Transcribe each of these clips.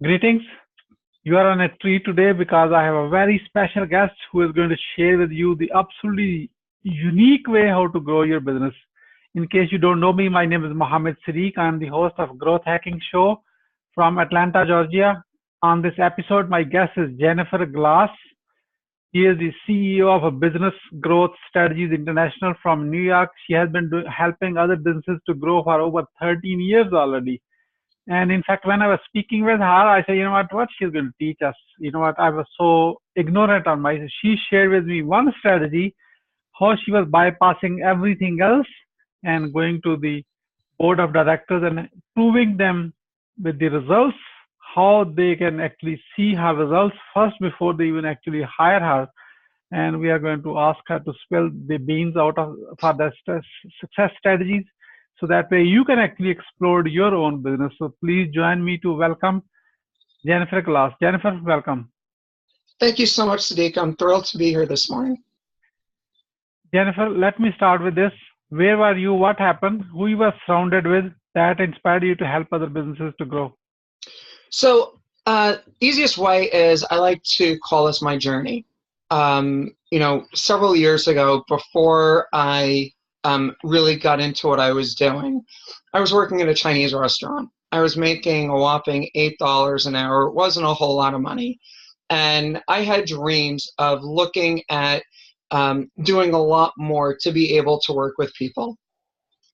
Greetings. You are on a tree today because I have a very special guest who is going to share with you the absolutely unique way how to grow your business. In case you don't know me, my name is Mohammed Siddique. I'm the host of Growth Hacking Show from Atlanta, Georgia. On this episode, my guest is Jennifer Glass. She is the CEO of a Business Growth Strategies International from New York. She has been helping other businesses to grow for over 13 years already. And in fact, when I was speaking with her, I said, what she's going to teach us? I was so ignorant on my. She shared with me one strategy, how she was bypassing everything else and going to the board of directors and proving them with the results, how they can actually see her results first before they even actually hire her. And we are going to ask her to spill the beans out of for the success strategies so that way you can actually explore your own business. So please join me to welcome Jennifer Glass. Jennifer, welcome. Thank you so much, Siddique. I'm thrilled to be here this morning. Jennifer, let me start with this. Where were you? What happened? Who you were surrounded with that inspired you to help other businesses to grow? So, easiest way is I like to call this my journey. Several years ago, before I really got into what I was doing, I was working at a Chinese restaurant. I was making a whopping $8 an hour. It wasn't a whole lot of money. And I had dreams of looking at doing a lot more to be able to work with people.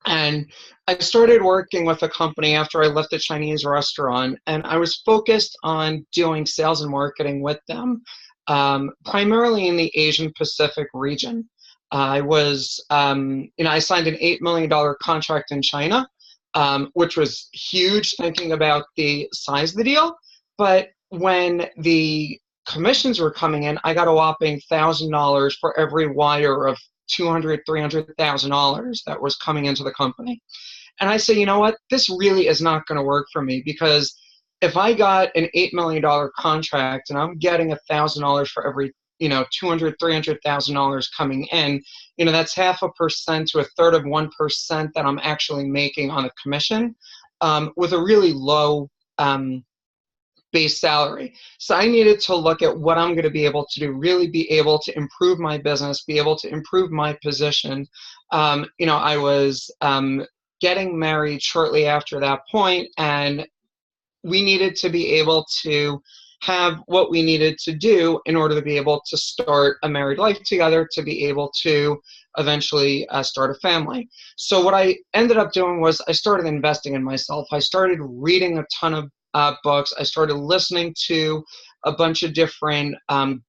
And I started working with a company after I left the Chinese restaurant, and I was focused on doing sales and marketing with them, primarily in the Asian Pacific region. I was, I signed an $8 million contract in China, which was huge thinking about the size of the deal. But when the commissions were coming in, I got a whopping $1,000 for every wire of $200,000, $300,000 that was coming into the company. And I said, you know what, this really is not going to work for me, because if I got an $8 million contract and I'm getting $1,000 for every, $200,000, $300,000 coming in, that's 0.5% to 1/3 of 1% that I'm actually making on a commission, with a really low base salary. So I needed to look at what I'm going to be able to do, really be able to improve my business, be able to improve my position. I was getting married shortly after that point, and we needed to be able to have what we needed to do in order to be able to start a married life together, to be able to eventually start a family. So what I ended up doing was I started investing in myself. I started reading a ton of books. I started listening to a bunch of different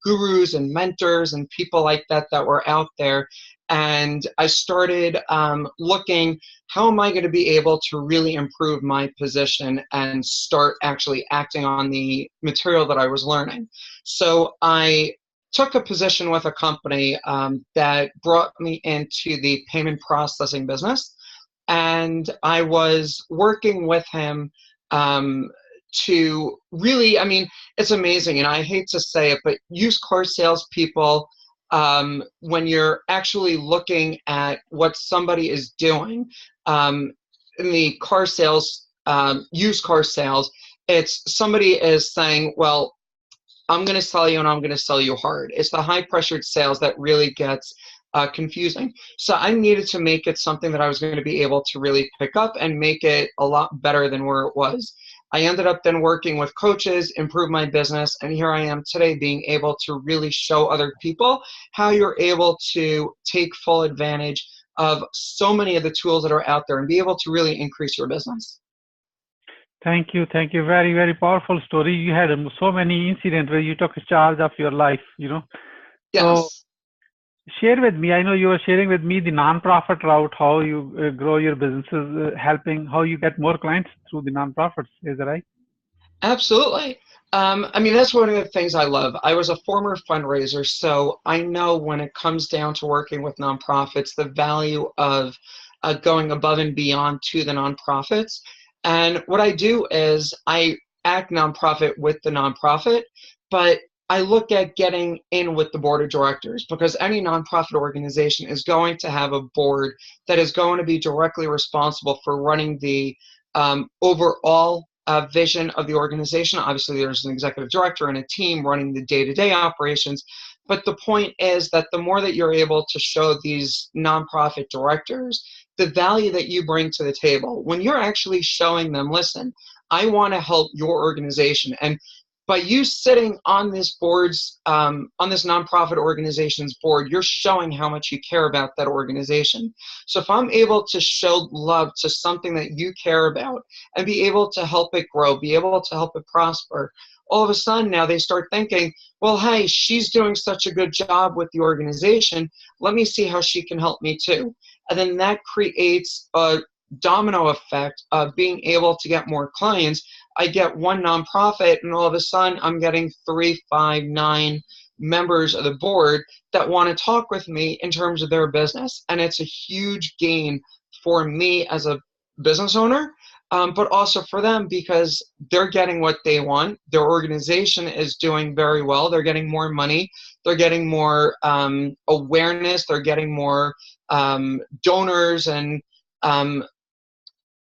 gurus and mentors and people like that were out there. And I started looking, how am I going to be able to really improve my position and start actually acting on the material that I was learning? So I took a position with a company that brought me into the payment processing business. And I was working with him to really, it's amazing, and I hate to say it, but used car salespeople, when you're actually looking at what somebody is doing in the car sales, used car sales, it's somebody is saying, well, I'm going to sell you and I'm going to sell you hard. It's the high pressured sales that really gets confusing. So I needed to make it something that I was going to be able to really pick up and make it a lot better than where it was. I ended up then working with coaches, improve my business, and here I am today being able to really show other people how you're able to take full advantage of so many of the tools that are out there and be able to really increase your business. Thank you. Thank you. Very, very powerful story. You had so many incidents where you took charge of your life, Yes. So share with me, I know you were sharing with me the nonprofit route, how you grow your businesses, helping, how you get more clients through the nonprofits. Is that right? Absolutely. That's one of the things I love. I was a former fundraiser, so I know when it comes down to working with nonprofits, the value of going above and beyond to the nonprofits. And what I do is I act nonprofit with the nonprofit, but I look at getting in with the board of directors, because any nonprofit organization is going to have a board that is going to be directly responsible for running the overall vision of the organization. Obviously, there's an executive director and a team running the day-to-day operations. But the point is that the more that you're able to show these nonprofit directors the value that you bring to the table, when you're actually showing them, listen, I want to help your organization. And by you sitting on this board's, on this nonprofit organization's board, you're showing how much you care about that organization. So if I'm able to show love to something that you care about and be able to help it grow, be able to help it prosper, all of a sudden now they start thinking, well, hey, she's doing such a good job with the organization. Let me see how she can help me too. And then that creates a domino effect of being able to get more clients. I get one nonprofit, and all of a sudden I'm getting 3, 5, 9 members of the board that want to talk with me in terms of their business. And it's a huge gain for me as a business owner, but also for them because they're getting what they want. Their organization is doing very well. They're getting more money. They're getting more awareness. They're getting more donors, and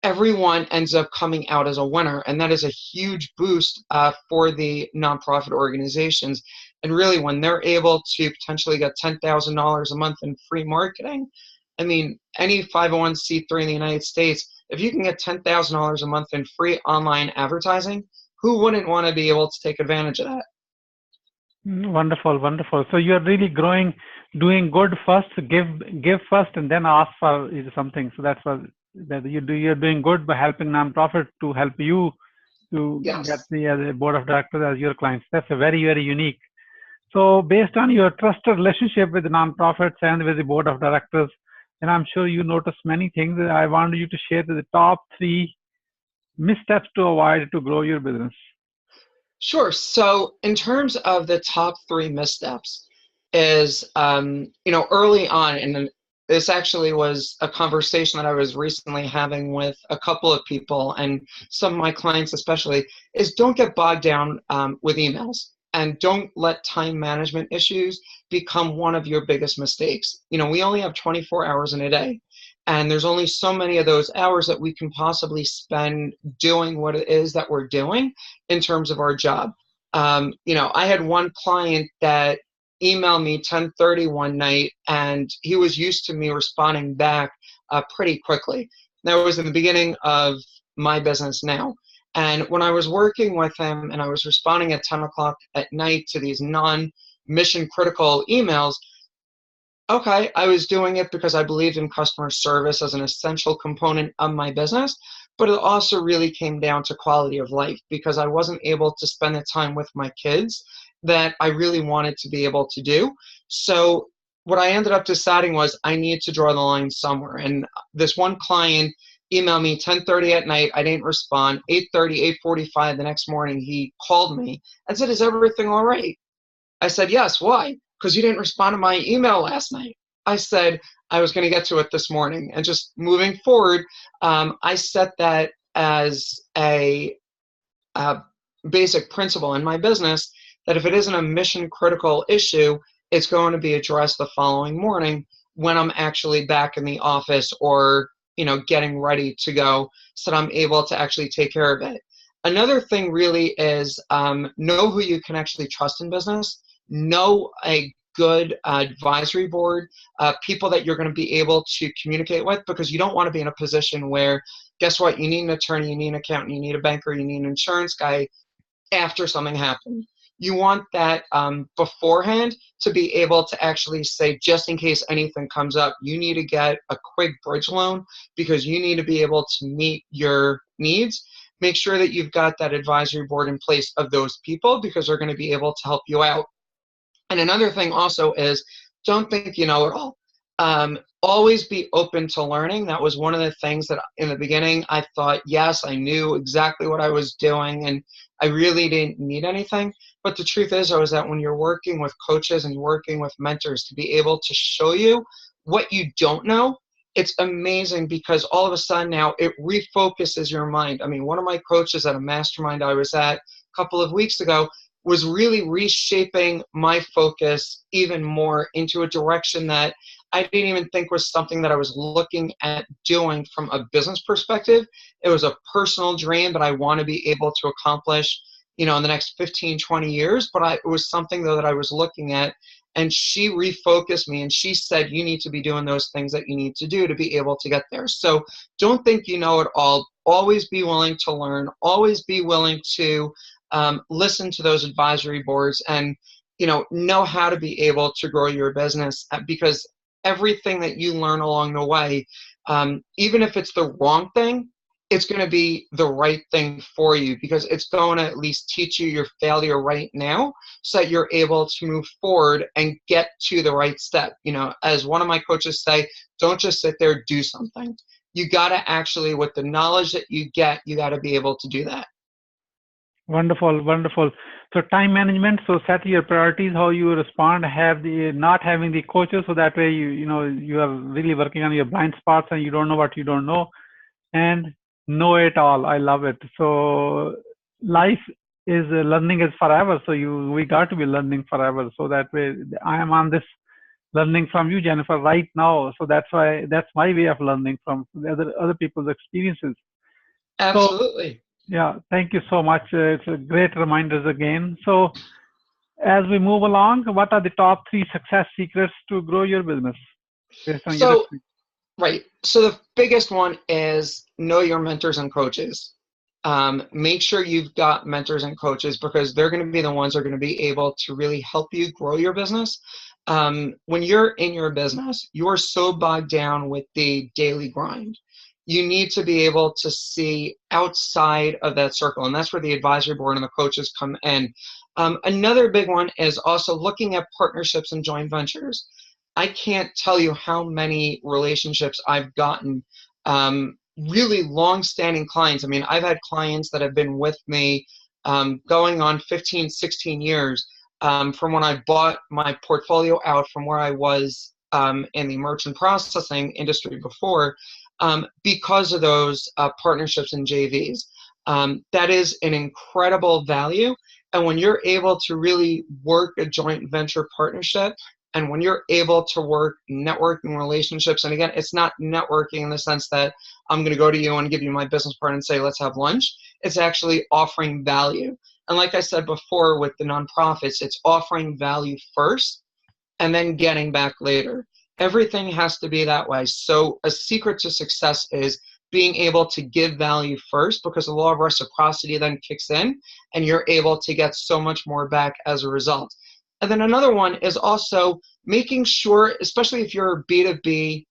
everyone ends up coming out as a winner. And that is a huge boost for the nonprofit organizations. And really, when they're able to potentially get $10,000 a month in free marketing, I mean, any 501c3 in the United States, if you can get $10,000 a month in free online advertising, who wouldn't want to be able to take advantage of that? Wonderful, wonderful. So you're really growing, doing good first, give first, and then ask for something. So that's what that you do. You're doing good by helping nonprofit to help you to Yes. get the as a board of directors as your clients. That's a very, very unique. So based on your trusted relationship with the nonprofits and with the board of directors, and I'm sure you notice many things. I want you to share the top 3 missteps to avoid to grow your business. Sure. So in terms of the top 3 missteps is, early on, and this actually was a conversation that I was recently having with a couple of people and some of my clients especially, is don't get bogged down with emails, and don't let time management issues become one of your biggest mistakes. We only have 24 hours in a day. And there's only so many of those hours that we can possibly spend doing what it is that we're doing in terms of our job. I had one client that emailed me 10:30 one night, and he was used to me responding back pretty quickly. That was in the beginning of my business now. And when I was working with him and I was responding at 10 o'clock at night to these non-mission critical emails, okay, I was doing it because I believed in customer service as an essential component of my business, but it also really came down to quality of life because I wasn't able to spend the time with my kids that I really wanted to be able to do. So what I ended up deciding was I need to draw the line somewhere. And this one client emailed me 10:30 at night. I didn't respond. 8:30, 8:45 the next morning, he called me and said, "Is everything all right?" I said, "Yes." "Why?" "Because you didn't respond to my email last night." I said, "I was going to get to it this morning." And just moving forward, I set that as a basic principle in my business that if it isn't a mission critical issue, it's going to be addressed the following morning when I'm actually back in the office or, getting ready to go so that I'm able to actually take care of it. Another thing really is know who you can actually trust in business. Know a good advisory board, people that you're going to be able to communicate with, because you don't want to be in a position where, guess what, you need an attorney, you need an accountant, you need a banker, you need an insurance guy after something happened. You want that beforehand to be able to actually say, just in case anything comes up, you need to get a quick bridge loan because you need to be able to meet your needs. Make sure that you've got that advisory board in place of those people because they're going to be able to help you out. And another thing also is don't think you know it all. Always be open to learning. That was one of the things that in the beginning I thought, yes, I knew exactly what I was doing and I really didn't need anything. But the truth is that when you're working with coaches and you're working with mentors to be able to show you what you don't know, it's amazing because all of a sudden now it refocuses your mind. I mean, one of my coaches at a mastermind I was at a couple of weeks ago was really reshaping my focus even more into a direction that I didn't even think was something that I was looking at doing from a business perspective. It was a personal dream that I want to be able to accomplish, in the next 15, 20 years. But it was something, though, that I was looking at. And she refocused me and she said, you need to be doing those things that you need to do to be able to get there. So don't think you know it all. Always be willing to learn. Always be willing to listen to those advisory boards and, know how to be able to grow your business, because everything that you learn along the way, even if it's the wrong thing, it's going to be the right thing for you, because it's going to at least teach you your failure right now so that you're able to move forward and get to the right step. As one of my coaches say, don't just sit there, do something. You got to actually, with the knowledge that you get, you got to be able to do that. Wonderful, wonderful. So time management. So set your priorities, how you respond. Have the not having the coaches, so that way you are really working on your blind spots and you don't know what you don't know, and know it all. I love it. So life is learning is forever. So we got to be learning forever. So that way I am on this learning from you, Jennifer, right now. So that's my way of learning from the other people's experiences. Absolutely. So, yeah, thank you so much. It's a great reminders again. So as we move along, what are the top 3 success secrets to grow your business based on your experience? Right. So the biggest one is know your mentors and coaches. Make sure you've got mentors and coaches, because they're going to be the ones that are going to be able to really help you grow your business. When you're in your business, you're so bogged down with the daily grind. You need to be able to see outside of that circle, and that's where the advisory board and the coaches come in. Another big one is also looking at partnerships and joint ventures. I can't tell you how many relationships I've gotten, really long-standing clients. I mean, I've had clients that have been with me going on 15, 16 years, from when I bought my portfolio out from where I was in the merchant processing industry before, because of those partnerships and JVs. That is an incredible value. And when you're able to really work a joint venture partnership, and when you're able to work networking relationships, and again, it's not networking in the sense that I'm going to go to you and give you my business card and say, let's have lunch. It's actually offering value. And like I said before with the nonprofits, it's offering value first and then getting back later. Everything has to be that way. So a secret to success is being able to give value first, because the law of reciprocity then kicks in and you're able to get so much more back as a result. And then another one is also making sure, especially if you're a B2B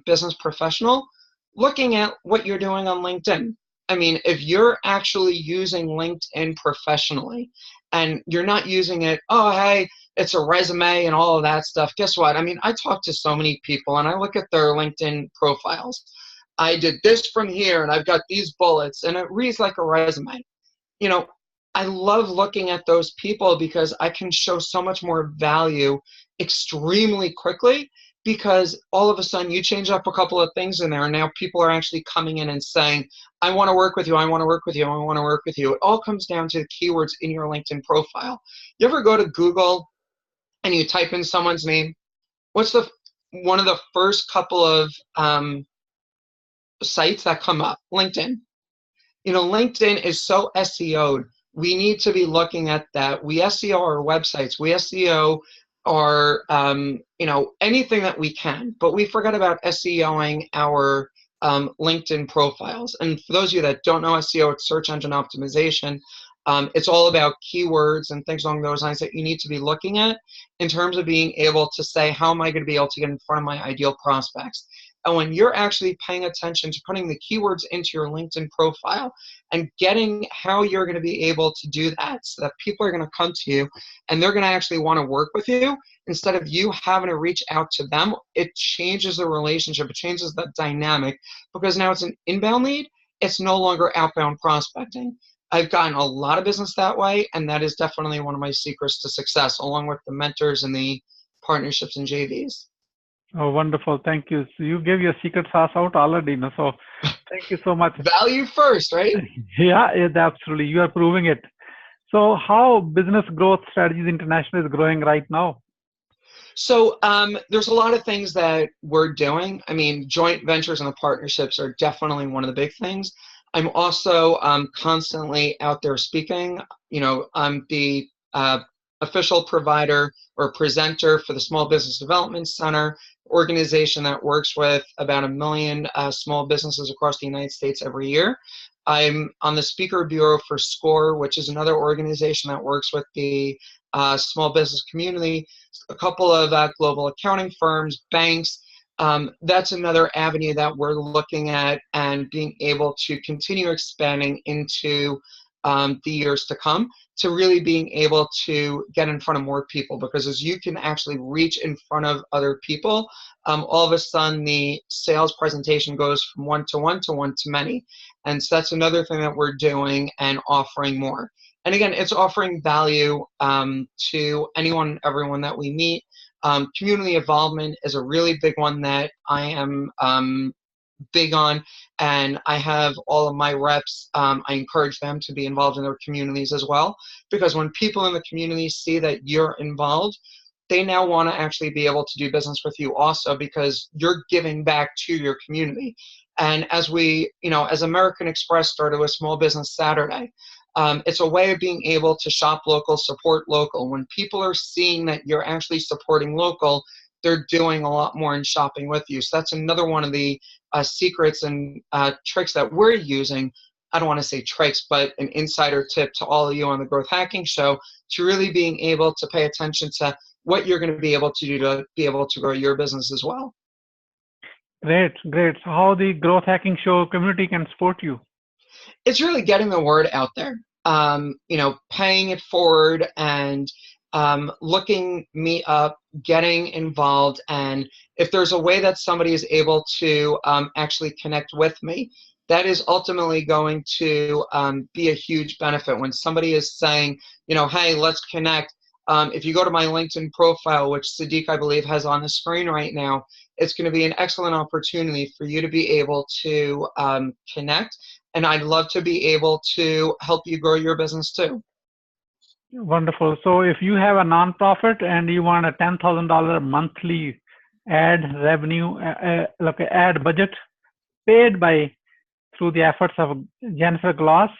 business professional, looking at what you're doing on LinkedIn. I mean, if you're actually using LinkedIn professionally and you're not using it, oh, hey, it's a resume and all of that stuff. Guess what? I mean, I talk to so many people and I look at their LinkedIn profiles. I did this from here and I've got these bullets, and it reads like a resume. I love looking at those people because I can show so much more value extremely quickly, because all of a sudden you change up a couple of things in there and now people are actually coming in and saying, I want to work with you, I want to work with you, I want to work with you. It all comes down to the keywords in your LinkedIn profile. You ever go to Google and you type in someone's name? What's one of the first couple of sites that come up? LinkedIn. LinkedIn is so SEO'd. We need to be looking at that. We SEO our websites. We SEO our, anything that we can. But we forgot about SEOing our LinkedIn profiles. And for those of you that don't know SEO, it's search engine optimization. It's all about keywords and things along those lines that you need to be looking at in terms of being able to say, how am I going to be able to get in front of my ideal prospects? And when you're actually paying attention to putting the keywords into your LinkedIn profile and getting how you're going to be able to do that so that people are going to come to you and they're going to actually want to work with you instead of you having to reach out to them, it changes the relationship. It changes the dynamic, because now it's an inbound lead. It's no longer outbound prospecting. I've gotten a lot of business that way, and that is definitely one of my secrets to success, along with the mentors and the partnerships and JVs. Oh, wonderful. Thank you. So you gave your secret sauce out already. So thank you so much. Value first, right? Yeah, absolutely. You are proving it. So how business growth strategies international is growing right now? So there's a lot of things that we're doing. I mean, joint ventures and the partnerships are definitely one of the big things. I'm also constantly out there speaking. You know, I'm the official provider or presenter for the Small Business Development Center, organization that works with about 1 million small businesses across the United States every year. I'm on the speaker bureau for SCORE, which is another organization that works with the small business community, a couple of global accounting firms, banks. That's another avenue that we're looking at and being able to continue expanding into the years to come, to really being able to get in front of more people, because as you can actually reach in front of other people, all of a sudden the sales presentation goes from one to one to one to many. And so that's another thing that we're doing and offering more. And again, it's offering value to anyone and everyone that we meet. Community involvement is a really big one that I am big on, and I have all of my reps, I encourage them to be involved in their communities as well, because when people in the community see that you're involved, they now want to actually be able to do business with you also, because you're giving back to your community. And as we, you know, as American Express started with Small Business Saturday, it's a way of being able to shop local, support local. When people are seeing that you're actually supporting local, they're doing a lot more in shopping with you. So that's another one of the secrets and tricks that we're using. I don't want to say tricks, but an insider tip to all of you on the Growth Hacking Show, to really being able to pay attention to what you're going to be able to do to be able to grow your business as well. Great, great. So how the Growth Hacking Show community can support you? It's really getting the word out there, you know, paying it forward and looking me up, getting involved. And if there's a way that somebody is able to actually connect with me, that is ultimately going to be a huge benefit. When somebody is saying, you know, hey, let's connect. If you go to my LinkedIn profile, which Siddique, I believe, has on the screen right now, it's going to be an excellent opportunity for you to be able to connect. And I'd love to be able to help you grow your business too. Wonderful. So if you have a nonprofit and you want a $10,000 monthly ad revenue, like an ad budget paid by through the efforts of Jennifer Gloss,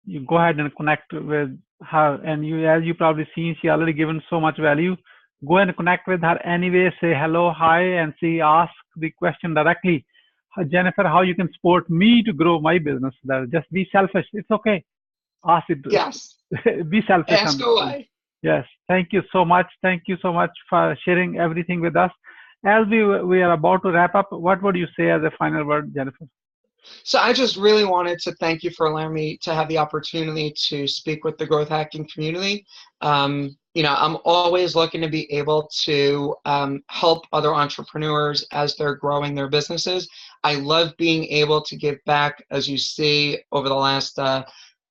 you go ahead and connect with her. And you, as you probably seen, she already given so much value. Go and connect with her anyway. Say hello, hi, and see, ask the question directly. Jennifer, how you can support me to grow my business? Just be selfish. It's okay. Ask it. Yes. Be selfish. Ask away. Yes. Thank you so much. Thank you so much for sharing everything with us. As we are about to wrap up, what would you say as a final word, Jennifer? So I just really wanted to thank you for allowing me to have the opportunity to speak with the growth hacking community. You know, I'm always looking to be able to help other entrepreneurs as they're growing their businesses. I love being able to give back. As you see over the last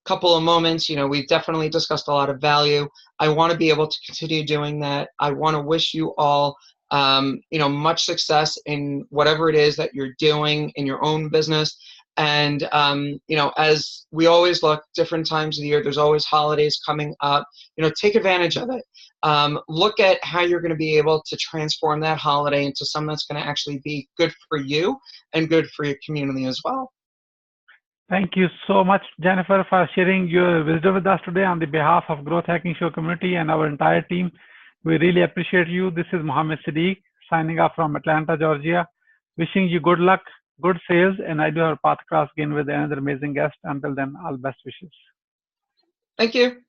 couple of moments, you know, we've definitely discussed a lot of value. I want to be able to continue doing that. I want to wish you all you know, much success in whatever it is that you're doing in your own business. And, you know, as we always look, different times of the year, there's always holidays coming up, you know, take advantage of it. Look at how you're going to be able to transform that holiday into something that's going to actually be good for you and good for your community as well. Thank you so much, Jennifer, for sharing your wisdom with us today on the behalf of Growth Hacking Show community and our entire team. We really appreciate you. This is Mohammed Siddique signing off from Atlanta, Georgia. Wishing you good luck, good sales, and I do have a path cross again with another amazing guest. Until then, all best wishes. Thank you.